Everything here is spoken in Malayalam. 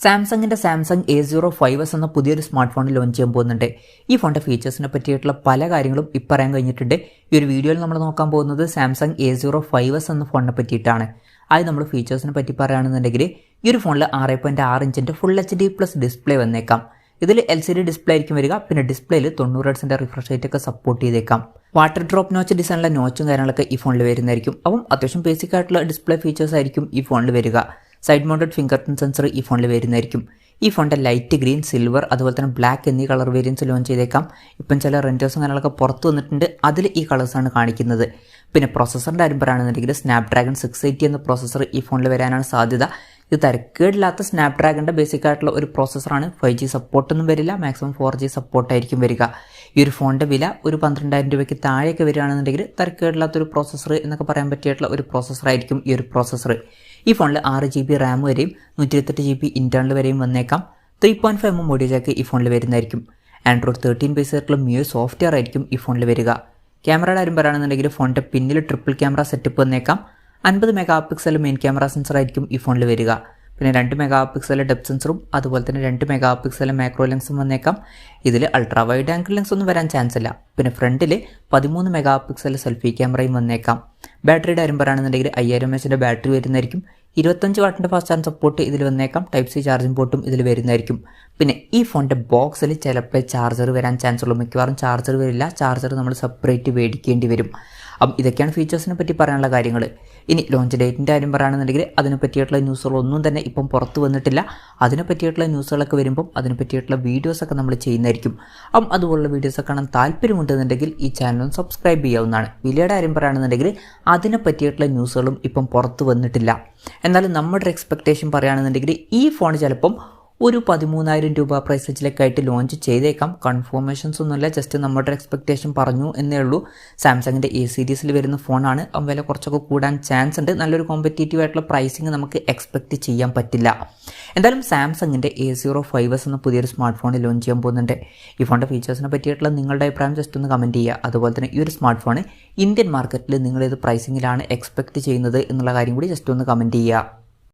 സാംസങ്ങിൻ്റെ A05s എന്ന പുതിയൊരു സ്മാർട്ട് ഫോൺ ലോഞ്ച് ചെയ്യാൻ പോകുന്നുണ്ട്. ഈ ഫോണിൻ്റെ ഫീച്ചേഴ്സിനെ പറ്റിയിട്ടുള്ള പല കാര്യങ്ങളും ഇപ്പോൾ പറയാൻ കഴിഞ്ഞിട്ടുണ്ട്. ഈ ഒരു വീഡിയോയിൽ നമ്മൾ നോക്കാൻ പോകുന്നത് സാംസങ് A05s എന്ന ഫോണിനെ പറ്റിയിട്ടാണ്. ആദ്യം നമ്മൾ ഫീച്ചേഴ്സിനെ പറ്റി പറയുകയാണെന്നുണ്ടെങ്കിൽ ഈ ഒരു ഫോണിൽ 6.6 ഇഞ്ചിൻ്റെ ഫുൾ HD+ ഡിസ്പ്ലേ വന്നേക്കാം. ഇതിൽ LCD ഡിസ്പ്ലേ ആയിരിക്കും വരിക. പിന്നെ ഡിസ്പ്ലേയിൽ 90 Hz റിഫ്രഷ് റേറ്റ് ഒക്കെ സപ്പോർട്ട് ചെയ്തേക്കാം. വാട്ടർ ഡ്രോപ്പ് നോച്ച് ഡിസൈനിലെ നോച്ചും കാര്യങ്ങളൊക്കെ ഈ ഫോണിൽ വരുന്നതായിരിക്കും. അപ്പം അത്യാവശ്യം ബേസിക് ആയിട്ടുള്ള ഡിസ്പ്ലേ ഫീച്ചേഴ്സ് ആയിരിക്കും ഈ ഫോണിൽ വരിക. Side mounted finger print sensor ഈ ഫോണിൽ വരുന്നതായിരിക്കും. ഈ ഫോണിൻ്റെ ലൈറ്റ് ഗ്രീൻ, സിൽവർ അതുപോലെ തന്നെ ബ്ലാക്ക് എന്നീ കളർ വേരിയൻസ് ലോഞ്ച് ചെയ്തേക്കാം. ഇപ്പം ചില റെൻഡേഴ്സും കാര്യങ്ങളൊക്കെ പുറത്ത് വന്നിട്ടുണ്ട്. അതിൽ ഈ കളേഴ്സാണ് കാണിക്കുന്നത്. പിന്നെ പ്രോസസ്സറിൻ്റെ കാര്യം പറയുകയാണെന്നുണ്ടെങ്കിൽ സ്നാപ്ഡ്രാഗൺ 680 എന്ന പ്രോസസ്സർ ഈ ഫോണിൽ വരാനാണ് സാധ്യത. ഇത് തരക്കേടില്ലാത്ത സ്നാപ്ഡ്രാഗണിൻ്റെ ബേസിക് ആയിട്ടുള്ള ഒരു പ്രോസസ്സറാണ്. 5G സപ്പോർട്ടൊന്നും വരില്ല, മാക്സിമം 4G സപ്പോർട്ടായിരിക്കും വരിക. ഈ ഒരു ഫോണിൻ്റെ വില ഒരു 12,000 രൂപയ്ക്ക് താഴെയൊക്കെ വരികയാണെന്നുണ്ടെങ്കിൽ തരക്കേടില്ലാത്തൊരു പ്രോസസ്സർ എന്നൊക്കെ പറയാൻ പറ്റിയിട്ടുള്ള ഒരു പ്രോസസ്സറായിരിക്കും ഈ ഒരു പ്രോസസ്സർ. ഈ ഫോണിൽ 6GB റാം വരെയും 128GB ഇൻറ്റേർണൽ വരെയും വന്നേക്കാം. 3.5mm ഓഡിയോ ജാക്ക് ഈ ഫോണിൽ വരുന്നതായിരിക്കും. ആൻഡ്രോയിഡ് 13 ബേസ് ആയിട്ടുള്ള MIUI സോഫ്റ്റ്വെയർ ആയിരിക്കും ഈ ഫോണിൽ വരിക. ക്യാമറയുടെ കാര്യം പറയുകയാണെന്നുണ്ടെങ്കിൽ ഫോണിൻ്റെ പിന്നിൽ ട്രിപ്പിൾ ക്യാമറ സെറ്റപ്പ് വന്നേക്കാം. 50 MP മെയിൻ ക്യാമറ സെൻസർ ആയിരിക്കും ഈ ഫോണിൽ വരിക. പിന്നെ 2 MP ഡെപ്ത് സെൻസറും അതുപോലെ തന്നെ 2 MP മാക്രോ ലെൻസും വന്നേക്കാം. ഇതിൽ അൾട്രാ വൈഡ് ആംഗിൾ ലെൻസ് ഒന്നും വരാൻ ചാൻസ് ഇല്ല. പിന്നെ ഫ്രണ്ടിൽ 13 MP സെൽഫി ക്യാമറയും വന്നേക്കാം. ബാറ്ററിയുടെ കാര്യം പറയുകയാണെന്നുണ്ടെങ്കിൽ 5000 mAh ബാറ്ററി വരുന്നതായിരിക്കും. 25 വാട്ടിൻ്റെ ഫാസ്റ്റ് ചാർജ് സപ്പോർട്ട് ഇതിൽ വന്നേക്കാം. Type-C ചാർജിംഗ് പോർട്ടും ഇതിൽ വരുന്നതായിരിക്കും. പിന്നെ ഈ ഫോണിൻ്റെ ബോക്സിൽ ചിലപ്പോൾ ചാർജർ വരാൻ ചാൻസ് ഉള്ളൂ. മിക്കവാറും ചാർജർ വരില്ല. ചാർജർ നമ്മൾ സെപ്പറേറ്റ് മേടിക്കേണ്ടി വരും. അപ്പം ഇതൊക്കെയാണ് ഫീച്ചേഴ്സിനെ പറ്റി പറയാനുള്ള കാര്യങ്ങൾ. ഇനി ലോഞ്ച് ഡേറ്റിൻ്റെ കാര്യം പറയുകയാണെന്നുണ്ടെങ്കിൽ അതിനെ പറ്റിയിട്ടുള്ള ന്യൂസുകളൊന്നും തന്നെ ഇപ്പം പുറത്ത് വന്നിട്ടില്ല. അതിനെ പറ്റിയിട്ടുള്ള ന്യൂസുകളൊക്കെ വരുമ്പം അതിനെ പറ്റിയിട്ടുള്ള വീഡിയോസൊക്കെ നമ്മൾ ചെയ്യുന്നതായിരിക്കും. അപ്പം അതുപോലുള്ള വീഡിയോസൊക്കെ കാണാൻ താല്പര്യമുണ്ടെന്നുണ്ടെങ്കിൽ ഈ ചാനൽ സബ്സ്ക്രൈബ് ചെയ്യാവുന്നതാണ്. വിലയുടെ കാര്യം പറയുകയാണെന്നുണ്ടെങ്കിൽ അതിനെ പറ്റിയിട്ടുള്ള ന്യൂസുകളും ഇപ്പം പുറത്ത് വന്നിട്ടില്ല. എന്നാലും നമ്മുടെ എക്സ്പെക്റ്റേഷൻ പറയുകയാണെന്നുണ്ടെങ്കിൽ ഈ ഫോൺ ചിലപ്പം ഒരു 13,000 രൂപ പ്രൈസ് റേഞ്ചിലേക്കായിട്ട് ലോഞ്ച് ചെയ്തേക്കാം. കൺഫർമേഷൻസ് ഒന്നുമില്ല, ജസ്റ്റ് നമ്മുടെ എക്സ്പെക്റ്റേഷൻ പറഞ്ഞു എന്നേ ഉള്ളൂ. സാംസങ്ങിൻ്റെ A സീരീസിൽ വരുന്ന ഫോണാണ്. വില കുറച്ചൊക്കെ കൂടാൻ ചാൻസ് ഉണ്ട്. നല്ലൊരു കോമ്പറ്റീറ്റീവ് ആയിട്ടുള്ള പ്രൈസിങ് നമുക്ക് എക്സ്പെക്റ്റ് ചെയ്യാൻ പറ്റില്ല. എന്തായാലും സാംസങ്ങിൻ്റെ A05s എന്ന പുതിയൊരു സ്മാർട്ട് ഫോൺ ലോഞ്ച് ചെയ്യാൻ പോകുന്നുണ്ട്. ഈ ഫോണിൻ്റെ ഫീച്ചേഴ്സിനെ പറ്റിയിട്ടുള്ള നിങ്ങളുടെ അഭിപ്രായം ജസ്റ്റ് ഒന്ന് കമൻറ്റ് ചെയ്യുക. അതുപോലെ തന്നെ ഈ ഒരു സ്മാർട്ട് ഫോൺ ഇന്ത്യൻ മാർക്കറ്റിൽ നിങ്ങൾ ഏത് പ്രൈസിങ്ങിലാണ് എക്സ്പെക്റ്റ് ചെയ്യുന്നത് എന്നുള്ള കാര്യം കൂടി ജസ്റ്റ് ഒന്ന് കമൻറ്റ് ചെയ്യുക.